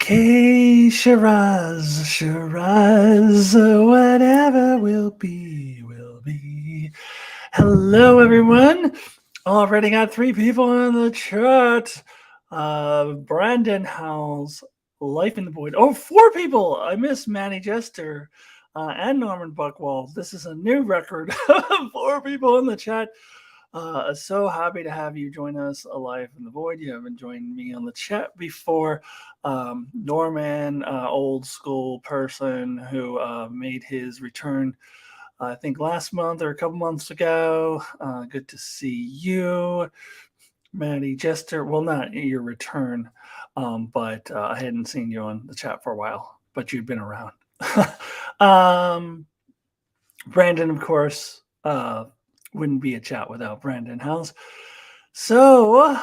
Okay, Shiraz, whatever will be, will be. Hello, everyone. Already got three people on the chat. Brandon Howells, Life in the Void. Oh, four people. I miss Manny Jester and Norman Buckwald. This is a new record. Four people in the chat. So happy to have you join us alive in the void. You haven't joined me on the chat before. Norman, old school person who made his return, I think last month or a couple months ago. Good to see you, Maddie Jester. Well, not your return, but I hadn't seen you on the chat for a while, but you've been around. um, Brandon, of course, wouldn't be a chat without Brandon House. So,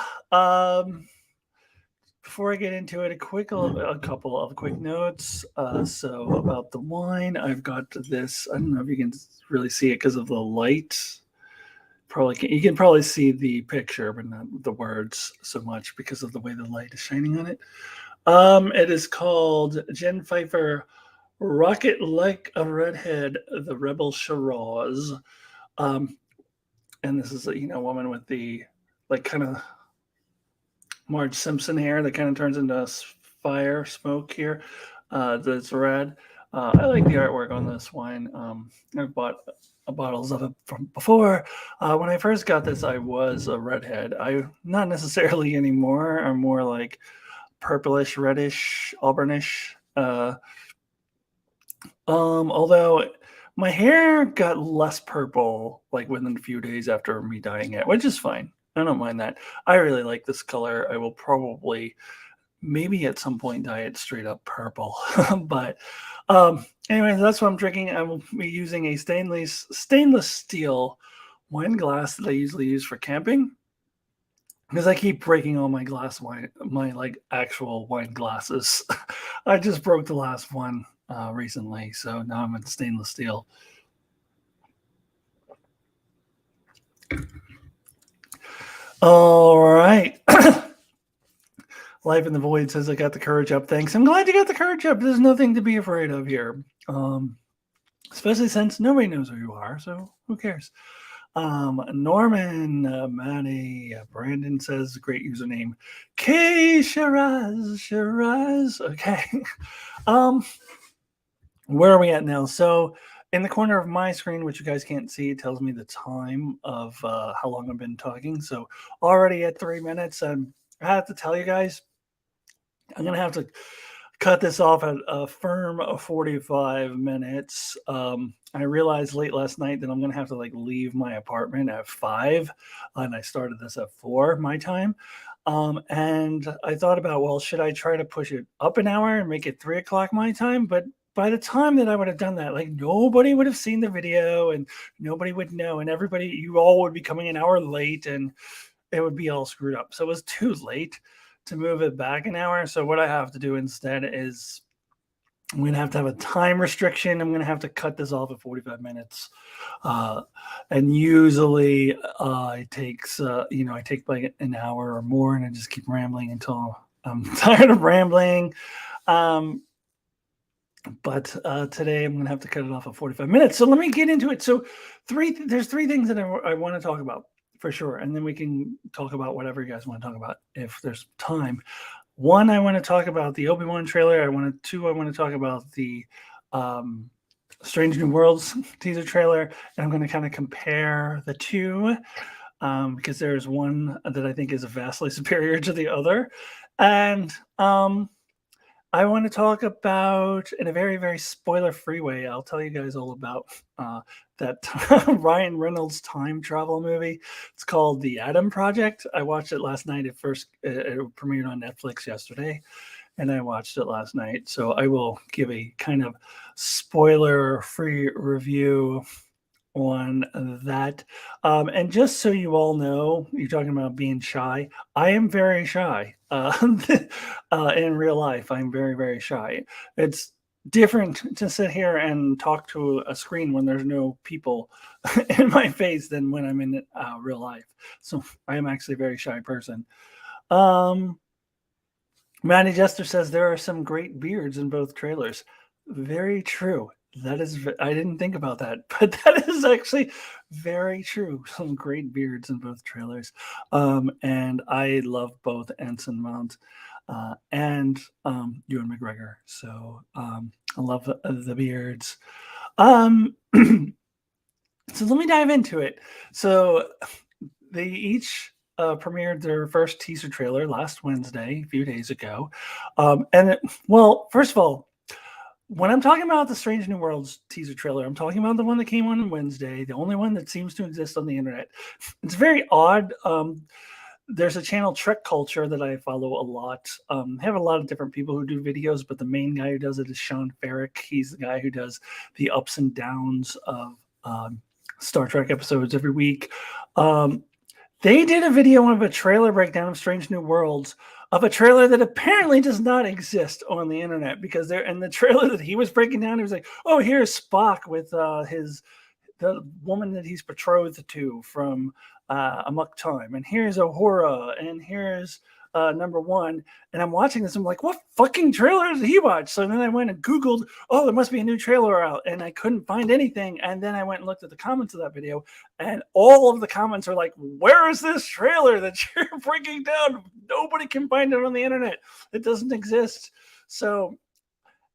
before I get into it, a couple of quick notes. So about the wine, I've got this. I don't know if you can really see it because of the light. You can probably see the picture, but not the words so much because of the way the light is shining on it. It is called Jen Pfeiffer Rocket Like a Redhead, the Rebel Shiraz. Um, and this is a woman with the like kind of Marge Simpson hair that kind of turns into fire smoke here. That's red. I like the artwork on this wine. I've bought bottles of it from before. When I first got this, I was a redhead. I not necessarily anymore. I'm more like purplish, reddish, auburnish. Although my hair got less purple like within a few days after me dyeing it, which is fine. I don't mind that. I really like this color. I will probably maybe at some point dye it straight up purple. But anyway, that's what I'm drinking. I will be using a stainless steel wine glass that I usually use for camping because I keep breaking all my my like actual wine glasses. I just broke the last one recently, so now I'm in stainless steel. All right. Life in the Void says I got the courage up. Thanks. I'm glad you got the courage up. There's nothing to be afraid of here. Especially since nobody knows who you are, so who cares? Norman, Manny, Brandon says great username. K Shiraz. Okay. Where are we at now? So in the corner of my screen, which you guys can't see, it tells me the time of how long I've been talking. So already at 3 minutes, I have to tell you guys, I'm gonna have to cut this off at a firm 45 minutes. I realized late last night that I'm gonna have to like leave my apartment at 5, and I started this at 4 my time. And I thought about, well, should I try to push it up an hour and make it 3 o'clock my time? But by the time that I would have done that, like nobody would have seen the video and nobody would know, and you all would be coming an hour late, and it would be all screwed up. So it was too late to move it back an hour. So what I have to do instead is I'm going to have a time restriction. I'm going to have to cut this off at 45 minutes. And usually it takes, I take like an hour or more and I just keep rambling until I'm tired of rambling. But today I'm going to have to cut it off at 45 minutes. So let me get into it. So there's three things that I want to talk about for sure. And then we can talk about whatever you guys want to talk about if there's time. One, I want to talk about the Obi-Wan trailer. I want to talk about the Strange New Worlds teaser trailer. And I'm going to kind of compare the two because there's one that I think is vastly superior to the other. And I want to talk about, in a very, very spoiler-free way, I'll tell you guys all about that Ryan Reynolds time travel movie. It's called The Adam Project. I watched it last night. It premiered on Netflix yesterday, and I watched it last night. So I will give a kind of spoiler-free review on that. And just so you all know, you're talking about being shy. I am very shy. In real life, I'm very, very shy. It's different to sit here and talk to a screen when there's no people in my face than when I'm in real life. So I am actually a very shy person. Manny Jester says there are some great beards in both trailers. Very true. That is, I didn't think about that, but that is actually very true. Some great beards in both trailers. And I love both Anson Mount and Ewan McGregor. So I love the beards. Um, so let me dive into it. So they each premiered their first teaser trailer last Wednesday, a few days ago. Well, first of all, when I'm talking about the Strange New Worlds teaser trailer, I'm talking about the one that came on Wednesday, the only one that seems to exist on the internet. It's very odd. There's a channel, Trek Culture, that I follow a lot. They have a lot of different people who do videos, but the main guy who does it is Sean Ferrick. He's the guy who does the ups and downs of Star Trek episodes every week. They did a video of a trailer breakdown of Strange New Worlds, of a trailer that apparently does not exist on the internet, because they're in the trailer that he was breaking down. He was like, "Oh, here's Spock with the woman that he's betrothed to from Amok Time, and here's Uhura, and here's number one." And I'm watching this, I'm like, what fucking trailer did he watch? So then I went and Googled, oh, there must be a new trailer out, and I couldn't find anything. And then I went and looked at the comments of that video, and all of the comments are like, where is this trailer that you're breaking down? Nobody can find it on the internet. It doesn't exist. So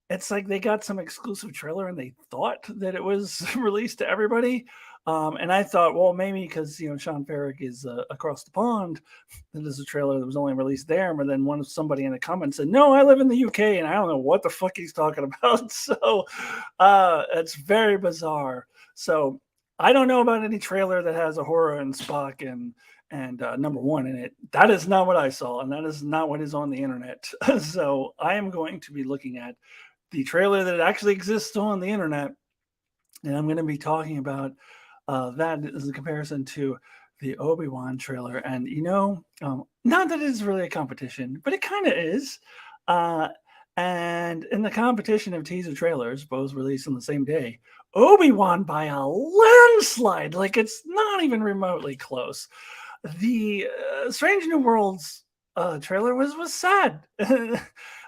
it's like they got some exclusive trailer and they thought that it was released to everybody. And I thought, well, maybe because Sean Ferrick is across the pond, that is a trailer that was only released there. But then somebody in the comments said, "No, I live in the UK and I don't know what the fuck he's talking about." So it's very bizarre. So I don't know about any trailer that has Uhura and Spock and number one in it. That is not what I saw, and that is not what is on the internet. So I am going to be looking at the trailer that actually exists on the internet, and I'm going to be talking about that as a comparison to the Obi-Wan trailer. And not that it's really a competition, but it kind of is. And in the competition of teaser trailers, both released on the same day, Obi-Wan by a landslide. Like, it's not even remotely close. The Strange New Worlds trailer was sad.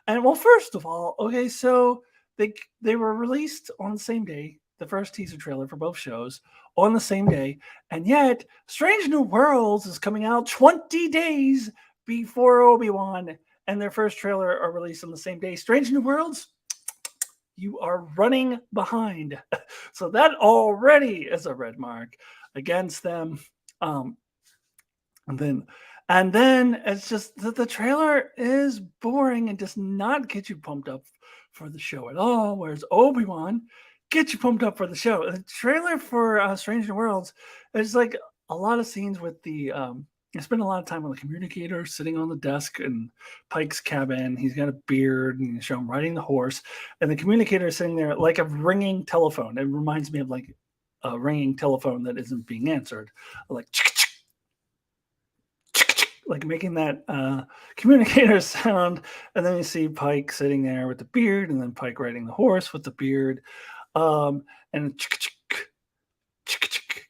And well, first of all, okay, so they were released on the same day, the first teaser trailer for both shows on the same day, and yet Strange New Worlds is coming out 20 days before Obi-Wan, and their first trailer are released on the same day. Strange New Worlds, you are running behind. So that already is a red mark against them. Um, and then it's just that the trailer is boring and does not get you pumped up for the show at all. Whereas Obi-Wan gets you pumped up for the show. The trailer for Strange New Worlds is like a lot of scenes with I spend a lot of time on the communicator sitting on the desk in Pike's cabin. He's got a beard, and you show him riding the horse, and the communicator is sitting there like a ringing telephone. It reminds me of like a ringing telephone that isn't being answered, like like making that communicator sound. And then you see Pike sitting there with the beard, and then Pike riding the horse with the beard. And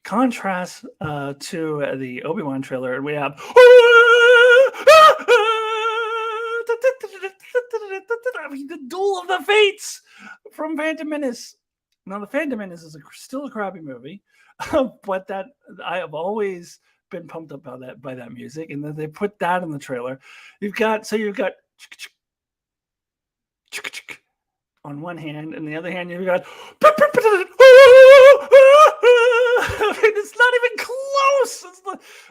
contrast to the Obi-Wan trailer, we have the Duel of the Fates from Phantom Menace. Now, the Phantom Menace is still a crappy movie, but that I have always been pumped up by that music, and then they put that in the trailer. You've got on one hand, and the other hand you've got it's not even close.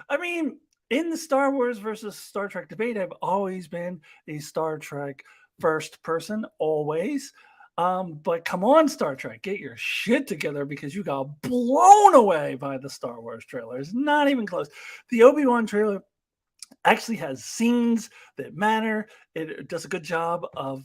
I mean, in the Star Wars versus Star Trek debate, I've always been a Star Trek first person, always. But come on, Star Trek, get your shit together, because you got blown away by the Star Wars trailer. It's not even close. The Obi-Wan trailer actually has scenes that matter. It does a good job of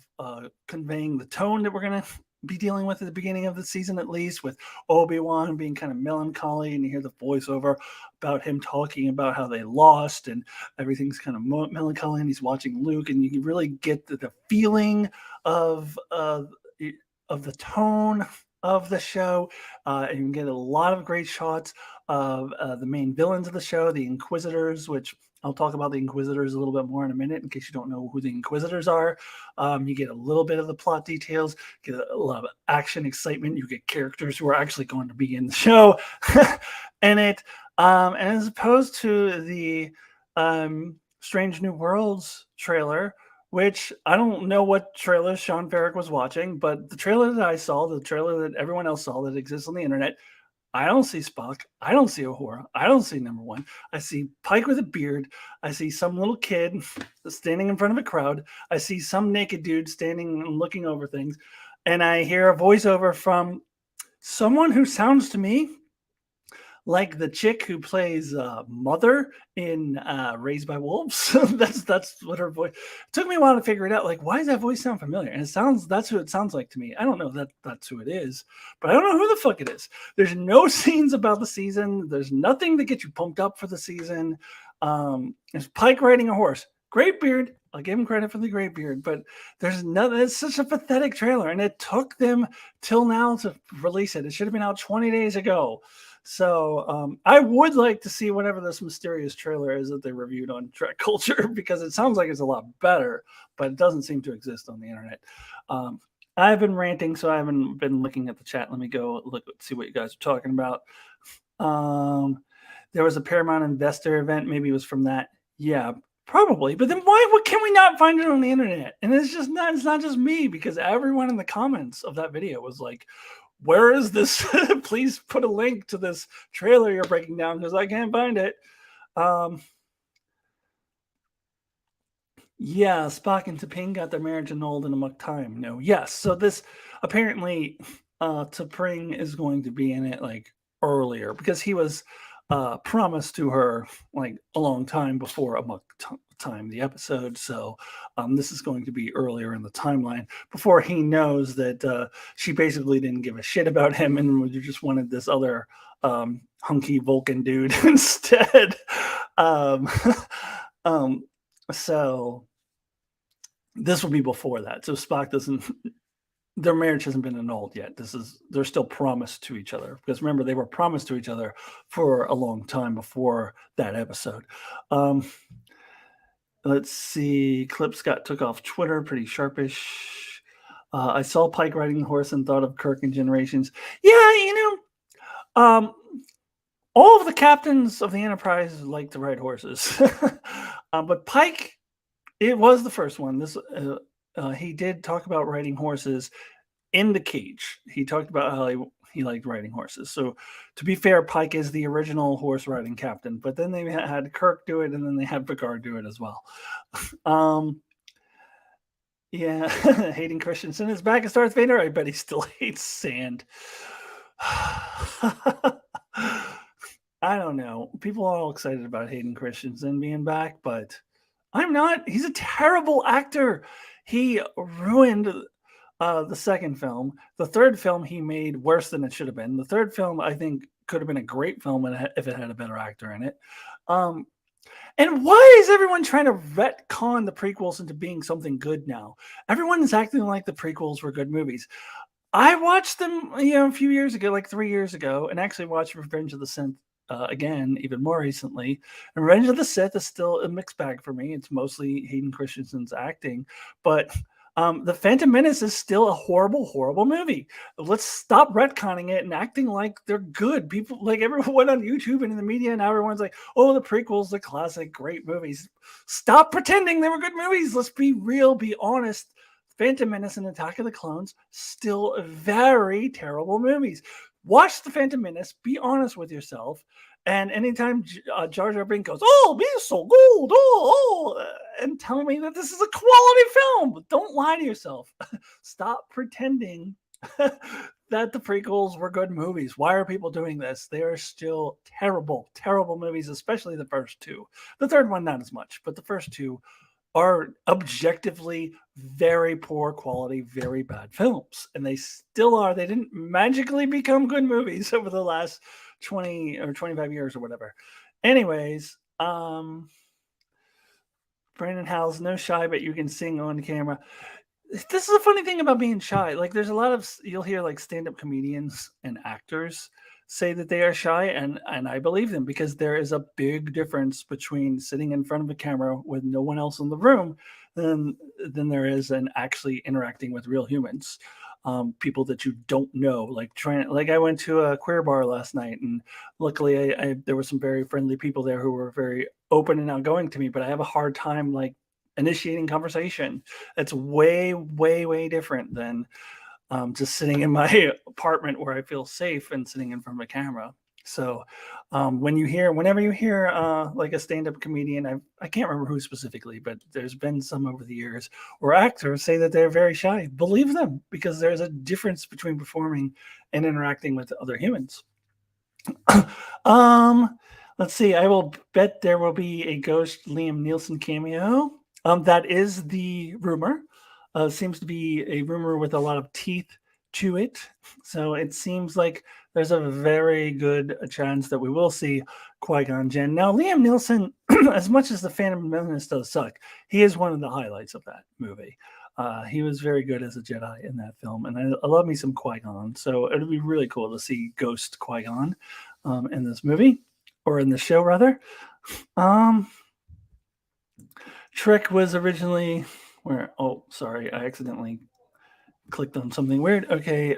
conveying the tone that we're going to be dealing with at the beginning of the season, at least, with Obi-Wan being kind of melancholy, and you hear the voiceover about him talking about how they lost, and everything's kind of melancholy, and he's watching Luke, and you can really get the feeling of the tone of the show. And you can get a lot of great shots of the main villains of the show, the Inquisitors, which I'll talk about the Inquisitors a little bit more in a minute, in case you don't know who the Inquisitors are. You get a little bit of the plot details, get a lot of action, excitement. You get characters who are actually going to be in the show in it. And as opposed to the Strange New Worlds trailer, which I don't know what trailer Sean Ferrick was watching, but the trailer that I saw, the trailer that everyone else saw that exists on the internet, I don't see Spock. I don't see Uhura. I don't see number one. I see Pike with a beard. I see some little kid standing in front of a crowd. I see some naked dude standing and looking over things. And I hear a voiceover from someone who sounds to me like the chick who plays Mother in Raised by Wolves. that's what her voice. It took me a while to figure it out. Like, why does that voice sound familiar? And that's who it sounds like to me. I don't know that that's who it is, but I don't know who the fuck it is. There's no scenes about the season. There's nothing to get you pumped up for the season. There's Pike riding a horse. Great beard. I'll give him credit for the great beard, but there's nothing. It's such a pathetic trailer, and it took them till now to release it. It should have been out 20 days ago. So I would like to see whatever this mysterious trailer is that they reviewed on Trek Culture, because it sounds like it's a lot better, but it doesn't seem to exist on the internet. I've been ranting, so I haven't been looking at the chat. Let me go look, see what you guys are talking about. There was a Paramount Investor event. Maybe it was from that. Yeah, probably. But then why can we not find it on the internet? And it's not just me, because everyone in the comments of that video was like, where is this? Please put a link to this trailer you're breaking down, because I can't find it. Yeah, Spock and T'Pring got their marriage annulled in a muck time. No, yes. So this apparently T'Pring is going to be in it like earlier, because he was promised to her like a long time before a muck time the episode. So this is going to be earlier in the timeline, before he knows that she basically didn't give a shit about him and just wanted this other hunky Vulcan dude instead. So this will be before that. So Spock doesn't. Their marriage hasn't been annulled yet. They're still promised to each other, because remember, they were promised to each other for a long time before that episode. Let's see. Clips got took off Twitter, pretty sharpish. I saw Pike riding the horse and thought of Kirk and Generations. Yeah, all of the captains of the Enterprise like to ride horses, but Pike, it was the first one. He did talk about riding horses in the cage. He talked about how he liked riding horses. So to be fair, Pike is the original horse riding captain, but then they had Kirk do it, and then they had Picard do it as well. Yeah, Hayden Christensen is back as Darth Vader. I bet he still hates sand. I don't know. People are all excited about Hayden Christensen being back, but I'm not. He's a terrible actor. He ruined the second film. The third film he made worse than it should have been. The third film, I think, could have been a great film if it had a better actor in it. And why is everyone trying to retcon the prequels into being something good now? Everyone is acting like the prequels were good movies. I watched them, a few years ago, like 3 years ago, and actually watched Revenge of the Sith again, even more recently. And Revenge of the Sith is still a mixed bag for me. It's mostly Hayden Christensen's acting, but The Phantom Menace is still a horrible, horrible movie. Let's stop retconning it and acting like they're good. People, like everyone on YouTube and in the media, and everyone's like, oh, the prequels, the classic, great movies. Stop pretending they were good movies. Let's be real, be honest. Phantom Menace and Attack of the Clones, still very terrible movies. Watch The Phantom Menace, be honest with yourself, and anytime Jar Jar Binks goes, oh, be so good, and tell me that this is a quality film. Don't lie to yourself. Stop pretending that the prequels were good movies. Why are people doing this? They are still terrible, terrible movies, especially the first two. The third one, not as much, but the first two are objectively very poor quality, very bad films. And they still are. They didn't magically become good movies over the last 20 or 25 years or whatever. Anyways, Brandon Howell's no shy, but you can sing on camera. This is a funny thing about being shy. Like there's a lot of, you'll hear like stand-up comedians and actors say that they are shy, and I believe them, because there is a big difference between sitting in front of a camera with no one else in the room than there is in actually interacting with real humans. People that you don't know, like I went to a queer bar last night, and luckily there were some very friendly people there who were very open and outgoing to me, but I have a hard time like initiating conversation. It's way, way, way different than just sitting in my apartment where I feel safe and sitting in front of a camera. So whenever you hear like a stand-up comedian, I can't remember who specifically, but there's been some over the years, or actors say that they're very shy. Believe them, because there's a difference between performing and interacting with other humans. um, let's see. I will bet there will be a Ghost Liam Nielsen cameo. That is the rumor. Seems to be a rumor with a lot of teeth to it. So it seems like there's a very good chance that we will see Qui-Gon Jinn. Now, Liam Nielsen, as much as The Phantom Menace does suck, he is one of the highlights of that movie. He was very good as a Jedi in that film, and I love me some Qui-Gon. So it would be really cool to see Ghost Qui-Gon in this movie, or in the show rather. Trick was originally where? Oh, sorry, I accidentally clicked on something weird. Okay,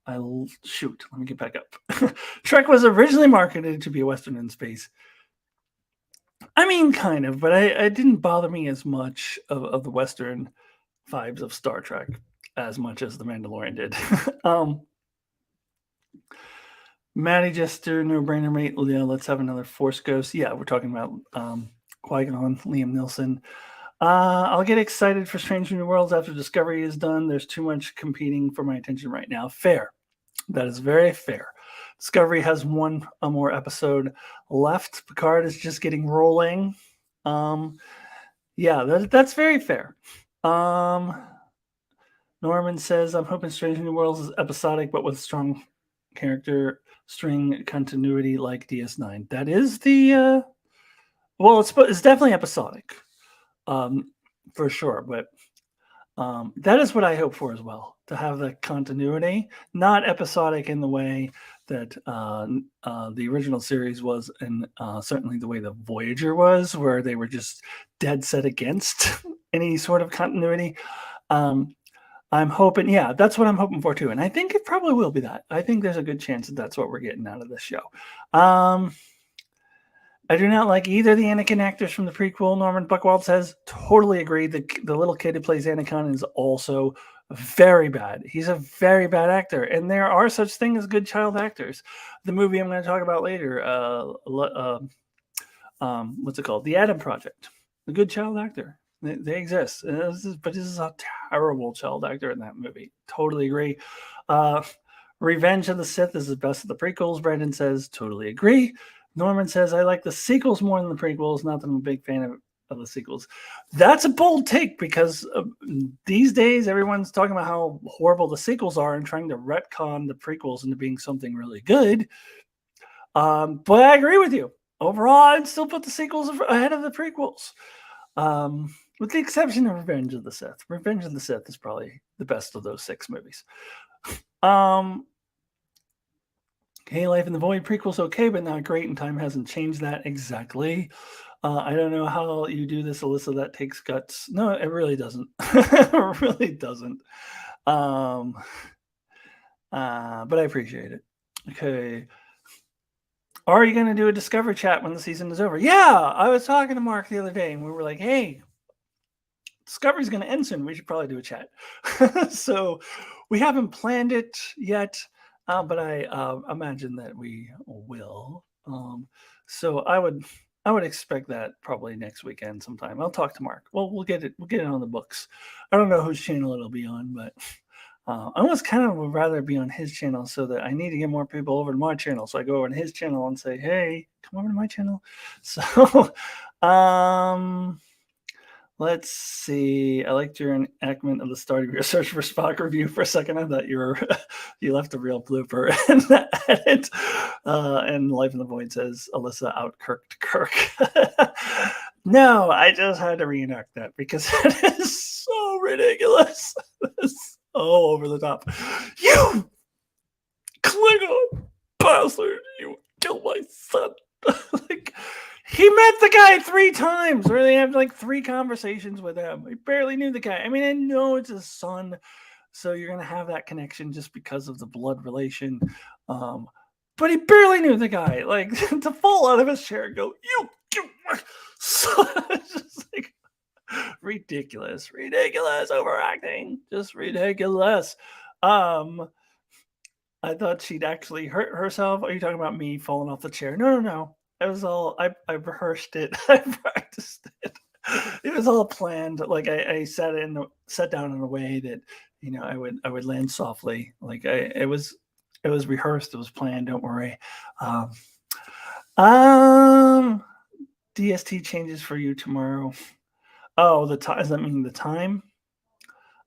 I'll shoot. Let me get back up. Trek was originally marketed to be a Western in space. I mean, kind of, but it didn't bother me as much of the Western vibes of Star Trek as much as The Mandalorian did. Maddie Jester, no brainer mate. Yeah, let's have another Force Ghost. Yeah, we're talking about Qui-Gon, Liam Nielsen. I'll get excited for Strange New Worlds after Discovery is done. There's too much competing for my attention right now. Fair. That is very fair. Discovery has one more episode left. Picard is just getting rolling. Yeah, that's very fair. Norman says, I'm hoping Strange New Worlds is episodic, but with strong character string continuity like DS9. That is the well, it's definitely episodic, for sure. But that is what I hope for as well, to have the continuity, not episodic in the way that the original series was, and certainly the way the Voyager was, where they were just dead set against any sort of continuity. I'm hoping, yeah, that's what I'm hoping for too. And I think it probably will be that. I think there's a good chance that that's what we're getting out of this show. I do not like either of the Anakin actors from the prequel. Norman Buckwald says, totally agree. The little kid who plays Anakin is also very bad. He's a very bad actor. And there are such things as good child actors. The movie I'm going to talk about later, what's it called? The Adam Project. The good child actor. They exist. But this is a terrible child actor in that movie. Totally agree. Revenge of the Sith is the best of the prequels. Brandon says, totally agree. Norman says, I like the sequels more than the prequels. Not that I'm a big fan of the sequels. That's a bold take, because these days everyone's talking about how horrible the sequels are and trying to retcon the prequels into being something really good. But I agree with you. Overall, I'd still put the sequels ahead of the prequels. With the exception of Revenge of the Sith. Revenge of the Sith is probably the best of those 6 movies. Hey, Life in the Void prequel's okay, but not great, and time hasn't changed that exactly. I don't know how you do this, Alyssa. That takes guts. No, it really doesn't. It really doesn't. But I appreciate it. Okay. Are you going to do a Discovery chat when the season is over? Yeah, I was talking to Mark the other day, and we were like, hey, Discovery's going to end soon. We should probably do a chat. So we haven't planned it yet, but I imagine that we will. So I would expect that probably next weekend sometime. I'll talk to Mark. Well, we'll get it on the books. I don't know whose channel it'll be on, but I almost kind of would rather be on his channel, so that I need to get more people over to my channel. So I go over to his channel and say, hey, come over to my channel. So let's see. I liked your enactment of the start of your search for Spock review. For a second, I thought you left a real blooper in that edit. And Life in the Void says, Alyssa out-Kirked Kirk. No, I just had to reenact that because it is so ridiculous. It's so over the top. You Klingon bastard, you killed my son. Like, he met the guy 3 times, or they have like 3 conversations with him. He barely knew the guy. I mean, I know it's his son, so you're gonna have that connection just because of the blood relation. But he barely knew the guy. Like, to fall out of his chair and go, you so it's just like ridiculous, overacting, just ridiculous. Um, I thought she'd actually hurt herself. Are you talking about me falling off the chair? No. It was all I rehearsed it. I practiced it. It was all planned. Like I sat down in a way that I would land softly. Like it was rehearsed. It was planned. Don't worry. Um, um DST changes for you tomorrow. Oh, the time. Does that mean the time?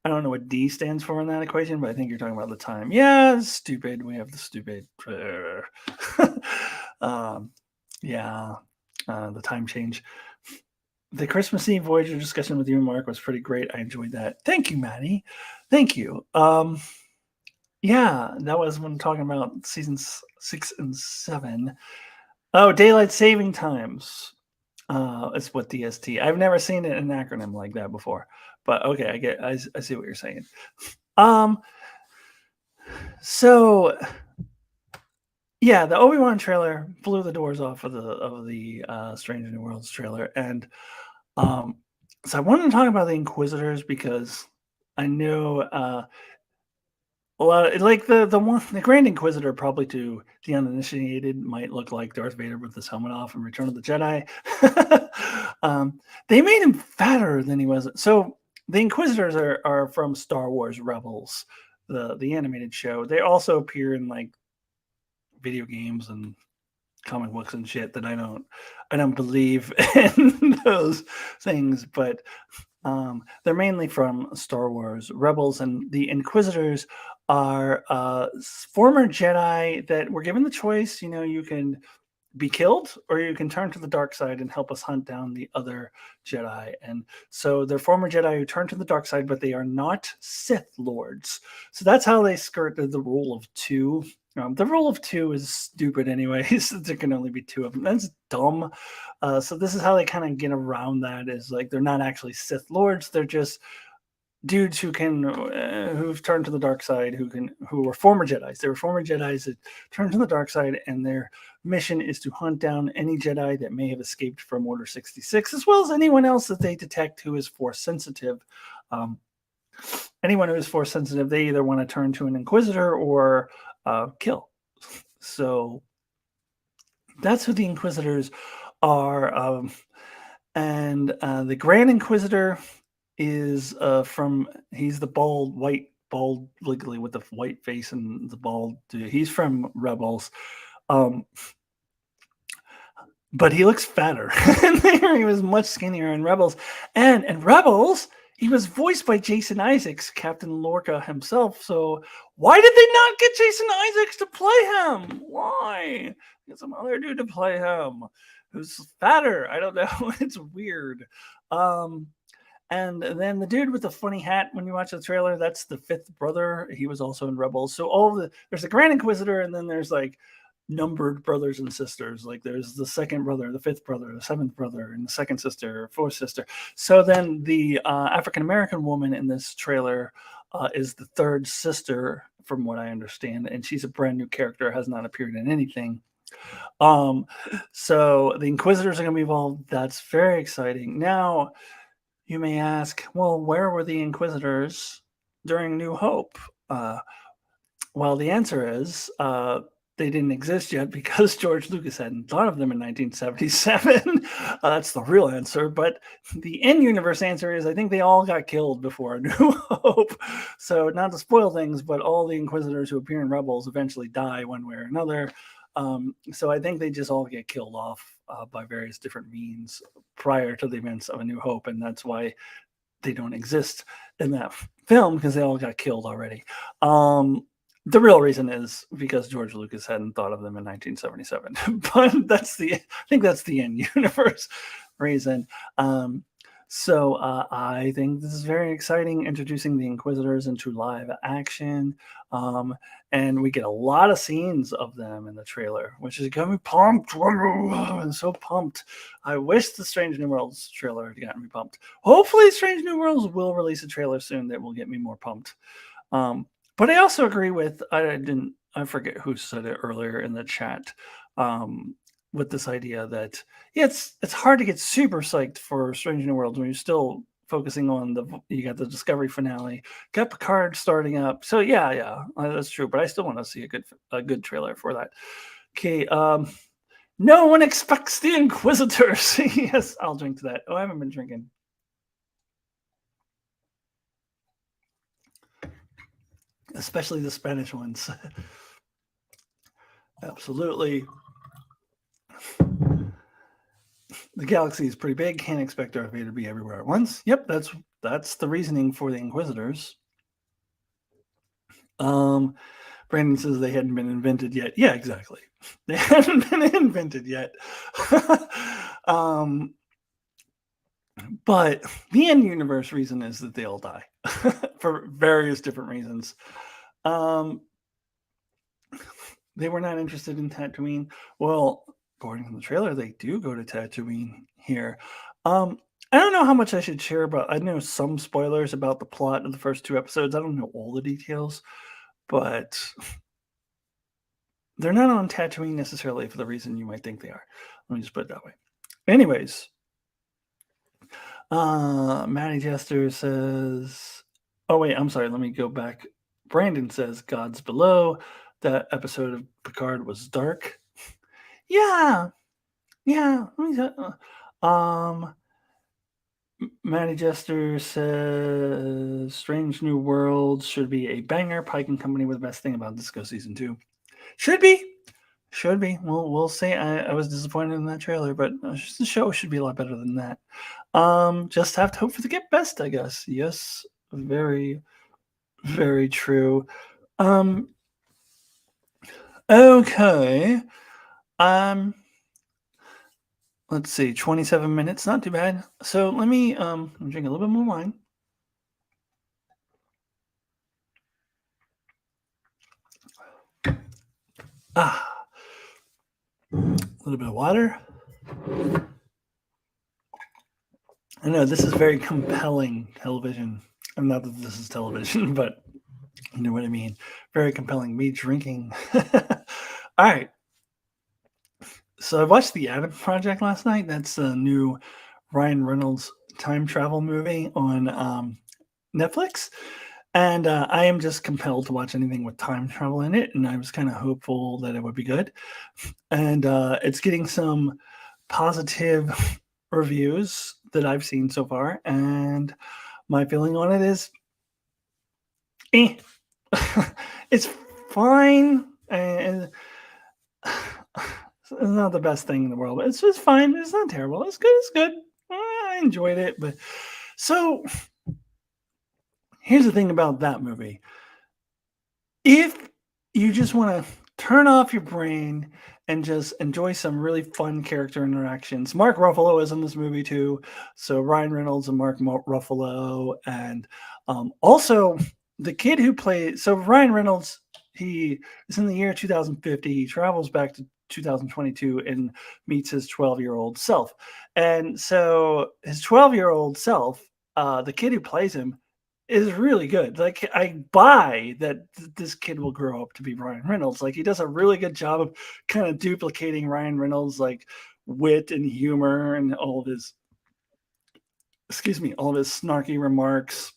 I don't know what D stands for in that equation, but I think you're talking about the time. Yeah, it's stupid. We have the stupid. Yeah, the time change. The Christmas Eve Voyager discussion with you and Mark was pretty great. I enjoyed that. Thank you, Maddie. Thank you. Yeah, that was when talking about seasons 6 and 7. Oh, daylight saving times. It's what DST. I've never seen it in an acronym like that before, but okay, I see what you're saying. So yeah, the Obi-Wan trailer blew the doors off of the Strange New Worlds trailer, and so I wanted to talk about the Inquisitors because I know a lot, like the Grand Inquisitor, probably to the uninitiated, might look like Darth Vader with his helmet off in Return of the Jedi. They made him fatter than he was. So the Inquisitors are from Star Wars Rebels, the animated show. They also appear in like video games and comic books and shit that I don't believe in those things, but they're mainly from Star Wars Rebels, and the Inquisitors are former Jedi that were given the choice. You can be killed or you can turn to the dark side and help us hunt down the other Jedi. And so they're former Jedi who turn to the dark side, but they are not Sith Lords. So that's how they skirted the rule of 2. The rule of 2 is stupid anyways. There can only be 2 of them. That's dumb. So this is how they kind of get around that, is like they're not actually Sith Lords. They're just dudes who've turned to the dark side, who were former Jedis. They were former Jedis that turned to the dark side, and their mission is to hunt down any Jedi that may have escaped from Order 66, as well as anyone else that they detect who is Force sensitive. Anyone who is Force sensitive, they either want to turn to an Inquisitor or kill. So that's who the Inquisitors are. And the Grand Inquisitor is he's the bald wiggly with the white face and the bald dude. He's from Rebels. But he looks fatter. He was much skinnier in Rebels. And in Rebels, he was voiced by Jason Isaacs, Captain Lorca himself. So why did they not get Jason Isaacs to play him? Why? Get some other dude to play him who's fatter. I don't know. It's weird. And then the dude with the funny hat, when you watch the trailer, that's the 5th brother. He was also in Rebels. So there's the Grand Inquisitor, and then there's like numbered brothers and sisters. Like there's the 2nd brother, the 5th brother, the 7th brother, and the 2nd sister, 4th sister. So then the African-American woman in this trailer is the 3rd sister, from what I understand, and she's a brand new character, has not appeared in anything. So the Inquisitors are going to be involved. That's very exciting. Now, you may ask, well, where were the Inquisitors during New Hope? Well, the answer is they didn't exist yet because George Lucas hadn't thought of them in 1977. That's the real answer. But the in-universe answer is I think they all got killed before New Hope. So not to spoil things, but all the Inquisitors who appear in Rebels eventually die one way or another. So I think they just all get killed off by various different means prior to the events of A New Hope, and that's why they don't exist in that film, because they all got killed already. The real reason is because George Lucas hadn't thought of them in 1977, but I think that's the in-universe reason. So I think this is very exciting, introducing the Inquisitors into live action. And we get a lot of scenes of them in the trailer, which is got me pumped. I'm so pumped. I wish the Strange New Worlds trailer had gotten me pumped. Hopefully, Strange New Worlds will release a trailer soon that will get me more pumped. But I also agree with I forget who said it earlier in the chat, with this idea that it's hard to get super psyched for Strange New Worlds when you're still focusing on you got the Discovery finale, got Picard starting up. So yeah, that's true. But I still want to see a good trailer for that. Okay, no one expects the Inquisitors. Yes, I'll drink to that. Oh, I haven't been drinking. Especially the Spanish ones. Absolutely. The galaxy is pretty big. Can't expect Darth Vader to be everywhere at once. Yep, that's the reasoning for the Inquisitors. Brandon says they hadn't been invented yet. Yeah, exactly. They hadn't been invented yet. But the end universe reason is that they all die for various different reasons. They were not interested in Tatooine. Well, according to the trailer, they do go to Tatooine here. I don't know how much I should share, but I know some spoilers about the plot of the first 2 episodes. I don't know all the details, but they're not on Tatooine necessarily for the reason you might think they are. Let me just put it that way. Anyways, Maddie Jester says, oh wait, I'm sorry, let me go back. Brandon says Gods Below. That episode of Picard was dark. Yeah. Maddie Jester says Strange New Worlds should be a banger. Pike and Company were the best thing about Disco Season 2. Should be. We'll see. I was disappointed in that trailer, but the show should be a lot better than that. Just have to hope for the get best, I guess. Yes, very, very true. Okay. Let's see, 27 minutes, not too bad. So let me drink a little bit more wine. A little bit of water. I know this is very compelling television. I'm not that this is television, but you know what I mean. Very compelling. Me drinking. All right. So I watched The Adam Project last night. That's a new Ryan Reynolds time travel movie on Netflix. And I am just compelled to watch anything with time travel in it. And I was kind of hopeful that it would be good. And it's getting some positive reviews that I've seen so far. And my feeling on it is, it's fine. And it's not the best thing in the world, but it's just fine. It's not terrible. It's good. I enjoyed it. But so here's the thing about that movie. If you just want to turn off your brain and just enjoy some really fun character interactions, Mark Ruffalo is in this movie too. So Ryan Reynolds and Mark Ruffalo, and also the kid who plays. So Ryan Reynolds, he is in the year 2050. He travels back to 2022 and meets his 12-year-old self. And so his 12-year-old self, the kid who plays him, is really good. Like, I buy that this kid will grow up to be Ryan Reynolds. Like, he does a really good job of kind of duplicating Ryan Reynolds' like wit and humor and all of his snarky remarks.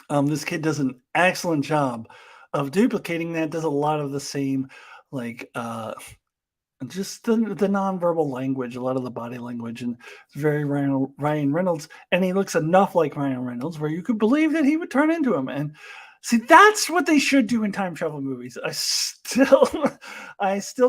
This kid does an excellent job of duplicating that. Does a lot of the same, like just the nonverbal language, a lot of the body language, and it's very Ryan Reynolds. And he looks enough like Ryan Reynolds where you could believe that he would turn into him. And see, that's what they should do in time travel movies. I still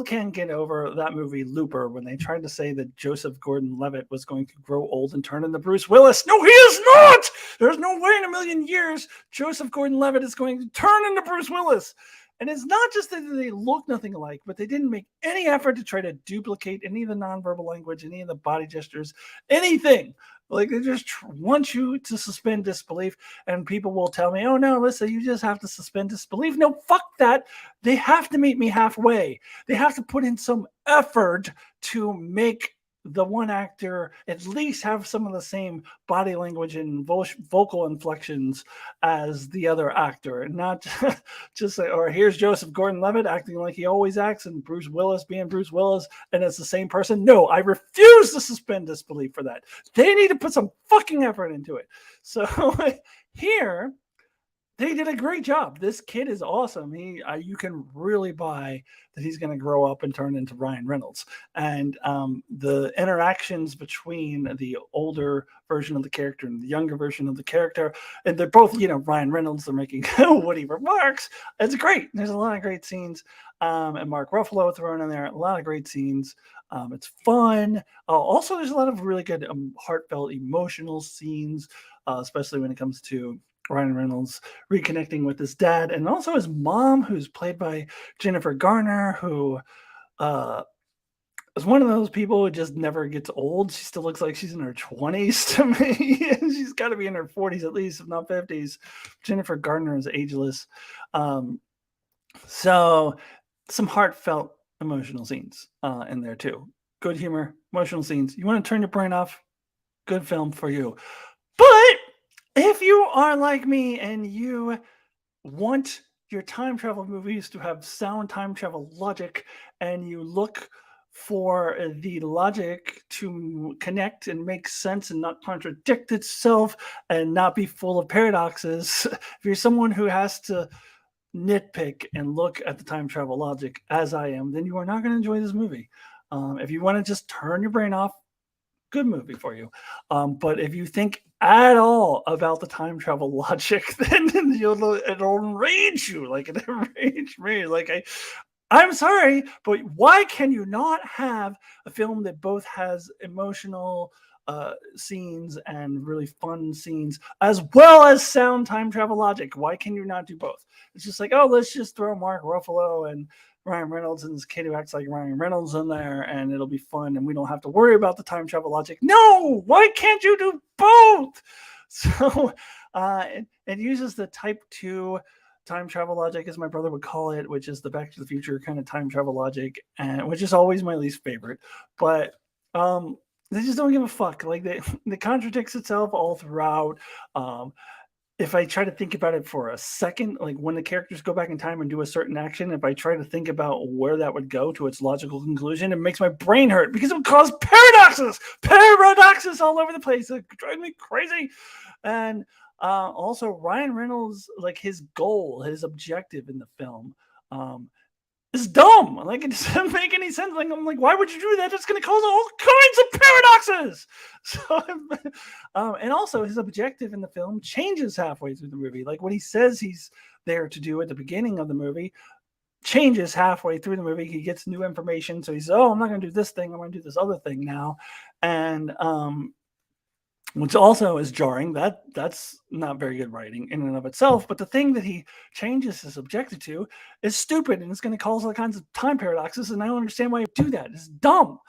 can't get over that movie Looper when they tried to say that Joseph Gordon-Levitt was going to grow old and turn into Bruce Willis. No, he is not. There's no way in a million years Joseph Gordon-Levitt is going to turn into Bruce Willis. And it's not just that they look nothing alike, but they didn't make any effort to try to duplicate any of the nonverbal language, any of the body gestures, anything. Like they just want you to suspend disbelief, and people will tell me, "Oh no, Alyssa, you just have to suspend disbelief." No, fuck that. They have to meet me halfway. They have to put in some effort to make the one actor at least have some of the same body language and vocal inflections as the other actor, and not just like, or here's Joseph Gordon-Levitt acting like he always acts, and Bruce Willis being Bruce Willis, and it's the same person. No, I refuse to suspend disbelief for that. They need to put some fucking effort into it. So here, they did a great job. This kid is awesome. You can really buy that he's going to grow up and turn into Ryan Reynolds. And the interactions between the older version of the character and the younger version of the character, and they're both, Ryan Reynolds. They're making witty remarks. It's great. There's a lot of great scenes, and Mark Ruffalo thrown in there. A lot of great scenes. It's fun. Also, there's a lot of really good heartfelt, emotional scenes, especially when it comes to Ryan Reynolds reconnecting with his dad, and also his mom, who's played by Jennifer Garner, who is one of those people who just never gets old. She still looks like she's in her 20s to me. She's got to be in her 40s at least, if not 50s. Jennifer Garner is ageless. So some heartfelt, emotional scenes in there too. Good humor, emotional scenes. You want to turn your brain off? Good film for you. But if you are like me and you want your time travel movies to have sound time travel logic, and you look for the logic to connect and make sense and not contradict itself and not be full of paradoxes, if you're someone who has to nitpick and look at the time travel logic as I am, then you are not going to enjoy this movie. If you want to just turn your brain off, good movie for you. But if you think at all about the time travel logic, then it'll enrage you like it enraged me. Like I'm sorry, but why can you not have a film that both has emotional scenes and really fun scenes, as well as sound time travel logic? Why can you not do both? It's just like, oh, let's just throw Mark Ruffalo and Ryan Reynolds and this kid who acts like Ryan Reynolds in there, and it'll be fun, and we don't have to worry about the time travel logic. No, why can't you do both? So it uses the type 2 time travel logic, as my brother would call it, which is the Back to the Future kind of time travel logic, and which is always my least favorite. But they just don't give a fuck. Like it contradicts itself all throughout. If I try to think about it for a second, like when the characters go back in time and do a certain action, if I try to think about where that would go to its logical conclusion, it makes my brain hurt because it would cause paradoxes all over the place. It drives me crazy. And also Ryan Reynolds, like his goal, his objective in the film, is dumb. Like it doesn't make any sense. Like I'm like, why would you do that? It's going to cause all kinds of paradoxes. So, and also his objective in the film changes halfway through the movie. Like what he says he's there to do at the beginning of the movie changes halfway through the movie. He gets new information, so he says, "Oh, I'm not going to do this thing. I'm going to do this other thing now," and which also is jarring. That's not very good writing in and of itself. But the thing that he changes his objective to is stupid, and it's going to cause all kinds of time paradoxes. And I don't understand why you do that. It's dumb.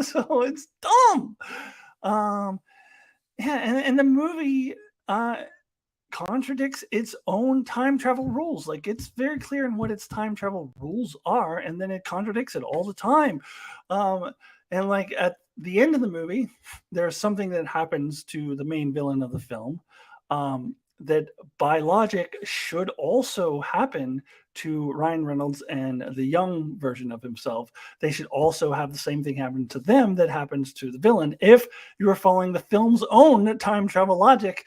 So it's dumb. Yeah, and the movie contradicts its own time travel rules. Like it's very clear in what its time travel rules are, and then it contradicts it all the time. And like at the end of the movie, there's something that happens to the main villain of the film that by logic should also happen to Ryan Reynolds and the young version of himself. They should also have the same thing happen to them that happens to the villain if you are following the film's own time travel logic.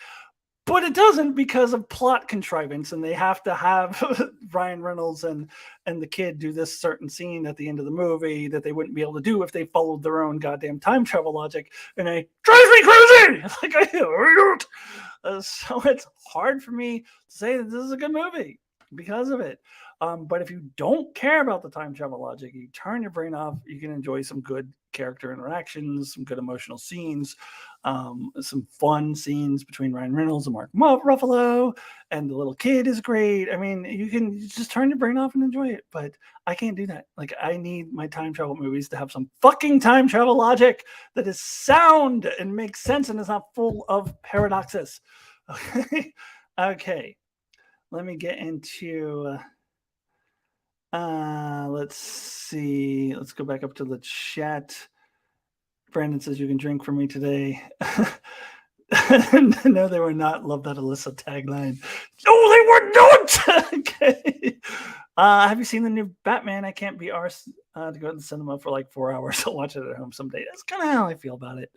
But it doesn't because of plot contrivance, and they have to have Ryan Reynolds and the kid do this certain scene at the end of the movie that they wouldn't be able to do if they followed their own goddamn time travel logic, and it drives me crazy. Like I hate it. So it's hard for me to say that this is a good movie because of it. But if you don't care about the time travel logic, you turn your brain off, you can enjoy some good character interactions, some good emotional scenes, some fun scenes between Ryan Reynolds and Mark Ruffalo, and the little kid is great. I mean, you can just turn your brain off and enjoy it, but I can't do that. Like, I need my time travel movies to have some fucking time travel logic that is sound and makes sense and is not full of paradoxes. Okay. Okay. Let me get into let's see. Let's go back up to the chat. Brandon says you can drink for me today. No, they were not. Love that Alyssa tagline. No, they were not. Okay. Have you seen the new Batman? I can't be arsed to go to the cinema for like 4 hours. I'll watch it at home someday. That's kind of how I feel about it.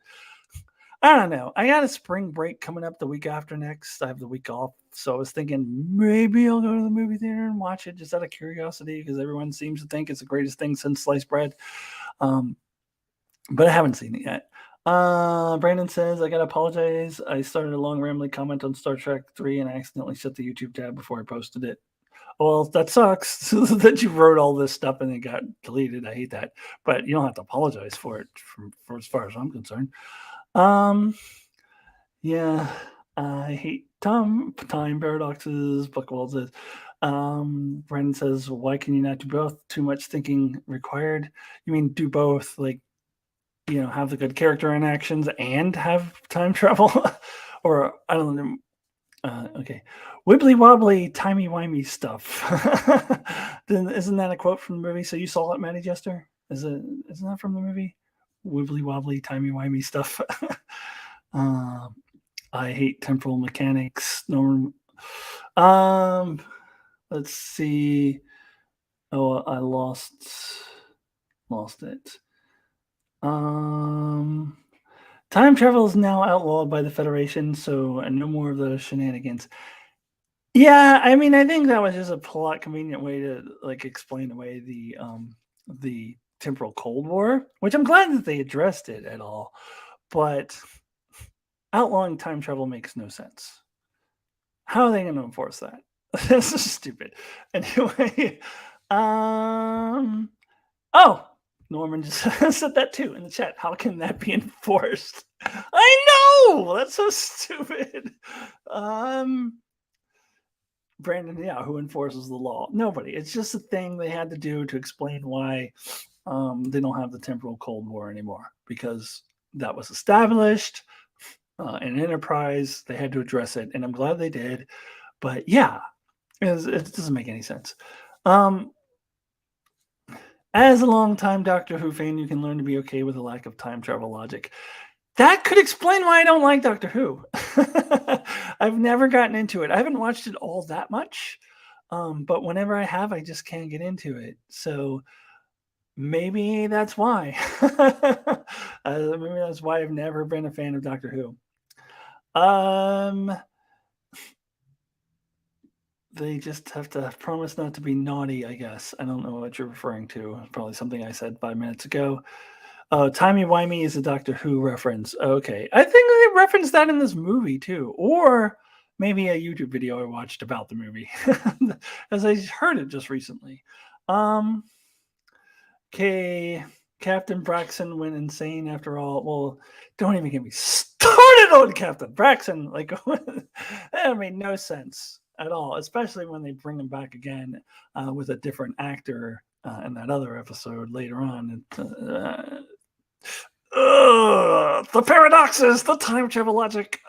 I don't know. I got a spring break coming up the week after next. I have the week off. So I was thinking maybe I'll go to the movie theater and watch it just out of curiosity because everyone seems to think it's the greatest thing since sliced bread. But I haven't seen it yet. Brandon says, I got to apologize. I started a long rambling comment on Star Trek 3 and I accidentally shut the YouTube tab before I posted it. Well, that sucks that you wrote all this stuff and it got deleted. I hate that. But you don't have to apologize for it for as far as I'm concerned. Yeah, I hate time paradoxes. Buckwald says, Brendan says, why can you not do both? Too much thinking required. You mean do both, like, you know, have the good character interactions and have time travel? Or I don't know. Okay. Wibbly wobbly, timey wimey stuff. Then isn't that a quote from the movie? So you saw it, Matty Jester? Isn't that from the movie? Wibbly wobbly, timey wimey stuff. I hate temporal mechanics. Let's see. Oh, I lost it. Time travel is now outlawed by the Federation, so no more of those shenanigans. Yeah, I mean, I think that was just a plot convenient way to like explain away the temporal Cold War, which I'm glad that they addressed it at all. But outlawing time travel makes no sense. How are they going to enforce that? This is stupid. Anyway, oh, Norman just said that too in the chat. How can that be enforced? I know, that's so stupid. Brandon, yeah, who enforces the law? Nobody. It's just a thing they had to do to explain why they don't have the temporal Cold War anymore, because that was established in Enterprise. They had to address it, and I'm glad they did. But yeah, it doesn't make any sense. As a longtime Doctor Who fan, you can learn to be okay with a lack of time travel logic. That could explain why I don't like Doctor Who. I've never gotten into it. I haven't watched it all that much, but whenever I have, I just can't get into it. So maybe that's why. Maybe that's why I've never been a fan of Doctor Who. They just have to promise not to be naughty, I guess. I don't know what you're referring to. Probably something I said 5 minutes ago. Timey-wimey is a Doctor Who reference. Okay. I think they referenced that in this movie, too. Or maybe a YouTube video I watched about the movie. As I heard it just recently. Okay. Captain Braxton went insane after all. Well, don't even get me started on Captain Braxton. Like, that made no sense at all, especially when they bring him back again with a different actor in that other episode later on. The paradoxes, the time travel logic.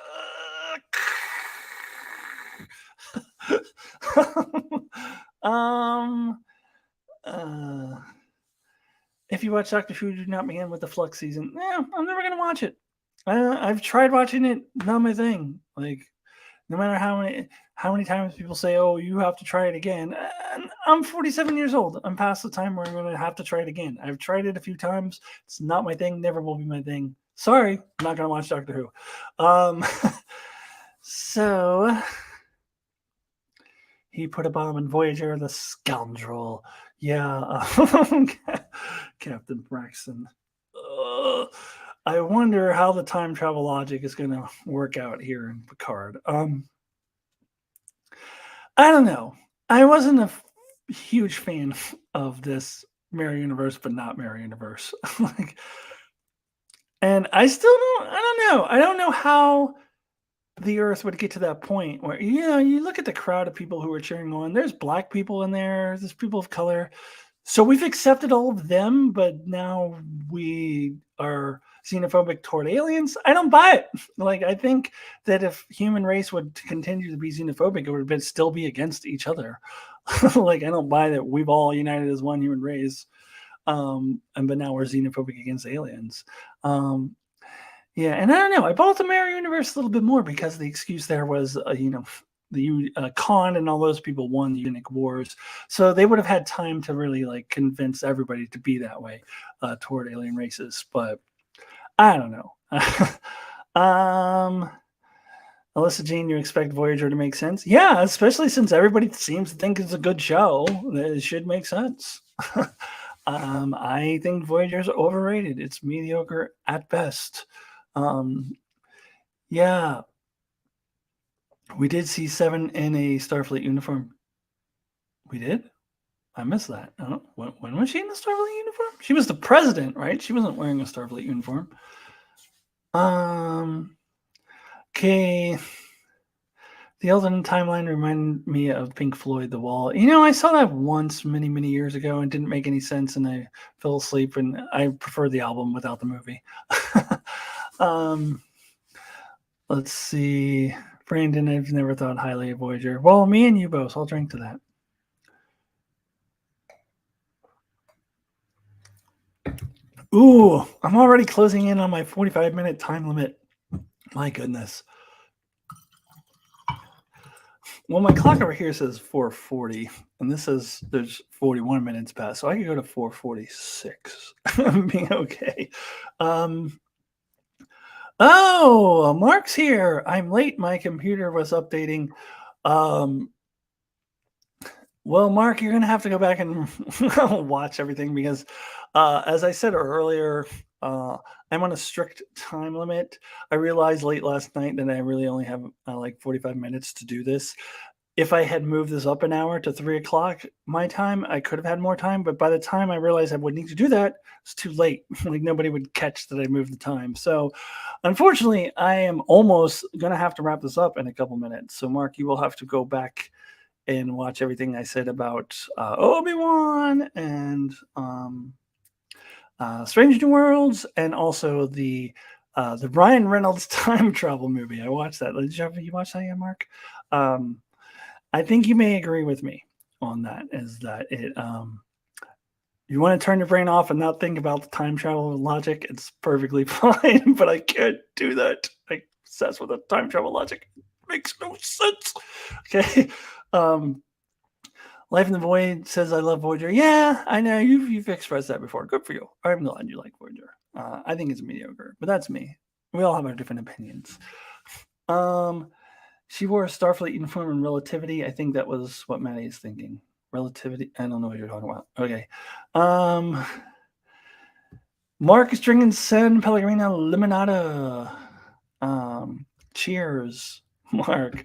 If you watch Doctor Who, do not begin with the Flux season. I'm never gonna watch it. I've tried watching it, not my thing. Like, no matter how many times people say, "Oh, you have to try it again," I'm 47 years old. I'm past the time where I'm going to have to try it again. I've tried it a few times. It's not my thing. Never will be my thing. Sorry, I'm not going to watch Doctor Who. So he put a bomb in Voyager, the scoundrel. Yeah, Captain Braxton. I wonder how the time travel logic is going to work out here in Picard. I don't know. I wasn't a huge fan of this Mirror Universe, but not Mirror Universe. Like, And I still don't. I don't know. I don't know how the Earth would get to that point where you look at the crowd of people who are cheering on. There's black people in there. There's people of color. So we've accepted all of them, but now we are xenophobic toward aliens. I don't buy it. Like, I think that if human race would continue to be xenophobic, it would still be against each other. Like, I don't buy that we've all united as one human race. But now we're xenophobic against aliens. Yeah, and I don't know. I bought the Mirror Universe a little bit more because the excuse there was, the Khan and all those people won the Eugenic Wars, so they would have had time to really like convince everybody to be that way toward alien races. But I don't know. um, Alyssa Jean, you expect Voyager to make sense? Yeah, especially since everybody seems to think it's a good show. It should make sense. I think Voyager's overrated. It's mediocre at best. Yeah, we did see Seven in a Starfleet uniform. We did? I missed that. I don't, when was she in the Starfleet uniform? She was the president, right? She wasn't wearing a Starfleet uniform. Okay. The Elden timeline reminded me of Pink Floyd, The Wall. I saw that once many, many years ago and didn't make any sense, and I fell asleep, and I prefer the album without the movie. Let's see. Brandon, I've never thought highly of Voyager. Well, me and you both. I'll drink to that. Ooh, I'm already closing in on my 45-minute time limit. My goodness. Well, my clock over here says 4:40, and this says there's 41 minutes past, so I could go to 4:46. Being okay. Oh, Mark's here. I'm late. My computer was updating. Well, Mark, you're going to have to go back and watch everything because, as I said earlier, I'm on a strict time limit. I realized late last night that I really only have like 45 minutes to do this. If I had moved this up an hour to 3 o'clock my time, I could have had more time. But by the time I realized I would need to do that, it's too late. Like, nobody would catch that I moved the time. So unfortunately, I am almost going to have to wrap this up in a couple minutes. So Mark, you will have to go back and watch everything I said about Obi-Wan and Strange New Worlds, and also the Ryan Reynolds time travel movie. I watched that. Did you watch that yet, Mark? I think you may agree with me on that. Is that it? You want to turn your brain off and not think about the time travel logic? It's perfectly fine, but I can't do that. I obsess with the time travel logic. It makes no sense. Okay. Life in the Void says, I love Voyager. Yeah, I know. You've expressed that before. Good for you. I'm glad you like Voyager. I think it's mediocre, but that's me. We all have our different opinions. She wore a Starfleet uniform in Relativity. I think that was what Maddie is thinking. Relativity. I don't know what you're talking about. Okay. Mark is drinking San Pellegrino Limonada. Cheers, Mark.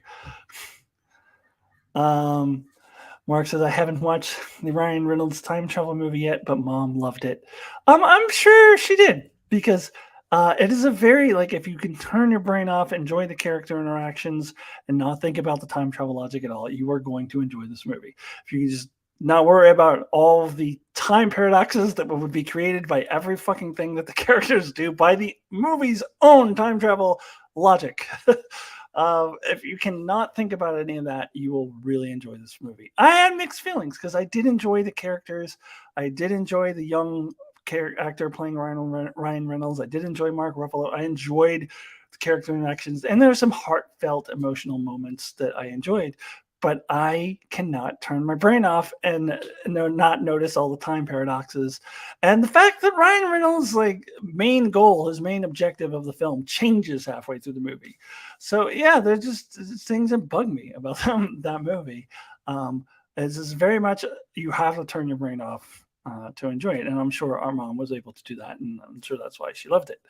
Mark says, I haven't watched the Ryan Reynolds time travel movie yet, but Mom loved it. I'm sure she did, because it is a very, like, if you can turn your brain off, enjoy the character interactions, and not think about the time travel logic at all, you are going to enjoy this movie. If you can just not worry about all of the time paradoxes that would be created by every fucking thing that the characters do by the movie's own time travel logic. If you cannot think about any of that, you will really enjoy this movie. I had mixed feelings because I did enjoy the characters. I did enjoy the young actor playing Ryan Reynolds. I did enjoy Mark Ruffalo. I enjoyed the character interactions, and there are some heartfelt, emotional moments that I enjoyed. But I cannot turn my brain off and not notice all the time paradoxes. And the fact that Ryan Reynolds' main goal, his main objective of the film, changes halfway through the movie. So yeah, there's just things that bug me about that movie. It's just very much, you have to turn your brain off to enjoy it. And I'm sure our mom was able to do that, and I'm sure that's why she loved it.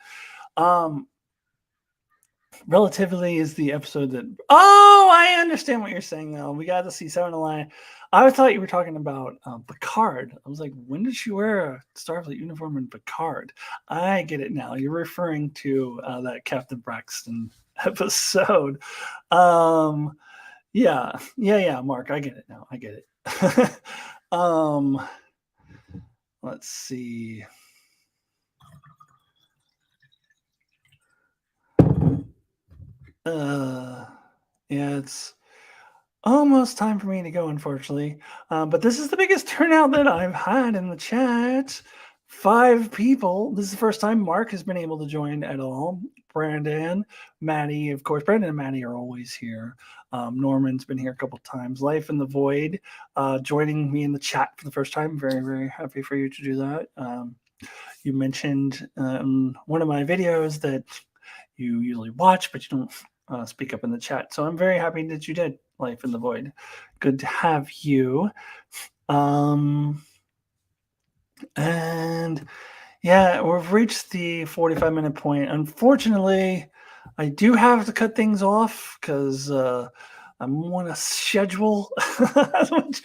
Relatively is the episode that. Oh, I understand what you're saying now. We got to see Seven Alive. I thought you were talking about Picard. I was like, when did she wear a Starfleet uniform in Picard? I get it now. You're referring to that Captain Braxton episode. Um, yeah, Mark. I get it now. I get it. Let's see. Yeah, it's almost time for me to go, unfortunately. But this is the biggest turnout that I've had in the chat. 5 people. This is the first time Mark has been able to join at all. Brandon, Maddie, of course. Brandon and Maddie are always here. Norman's been here a couple times. Life in the Void, joining me in the chat for the first time. Very, very happy for you to do that. You mentioned one of my videos that you usually watch, but you don't speak up in the chat. So I'm very happy that you did. Life in the Void. Good to have you. And yeah, we've reached the 45-minute point. Unfortunately, I do have to cut things off because I'm on a schedule, which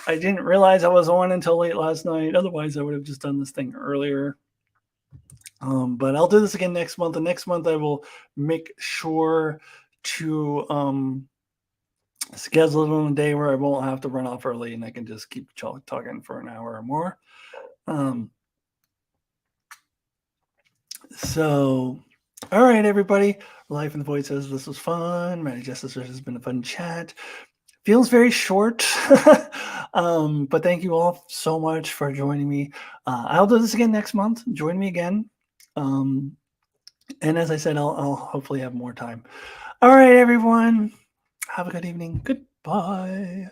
I didn't realize I was on until late last night. Otherwise, I would have just done this thing earlier. But I'll do this again next month. And next month, I will make sure to schedule it on a day where I won't have to run off early and I can just keep talking for an hour or more. So, all right, everybody. Life in the Void says this was fun. Maddie Justice has been a fun chat. Feels very short, but thank you all so much for joining me. I'll do this again next month. Join me again. And as I said, I'll hopefully have more time. All right, everyone. Have a good evening. Goodbye.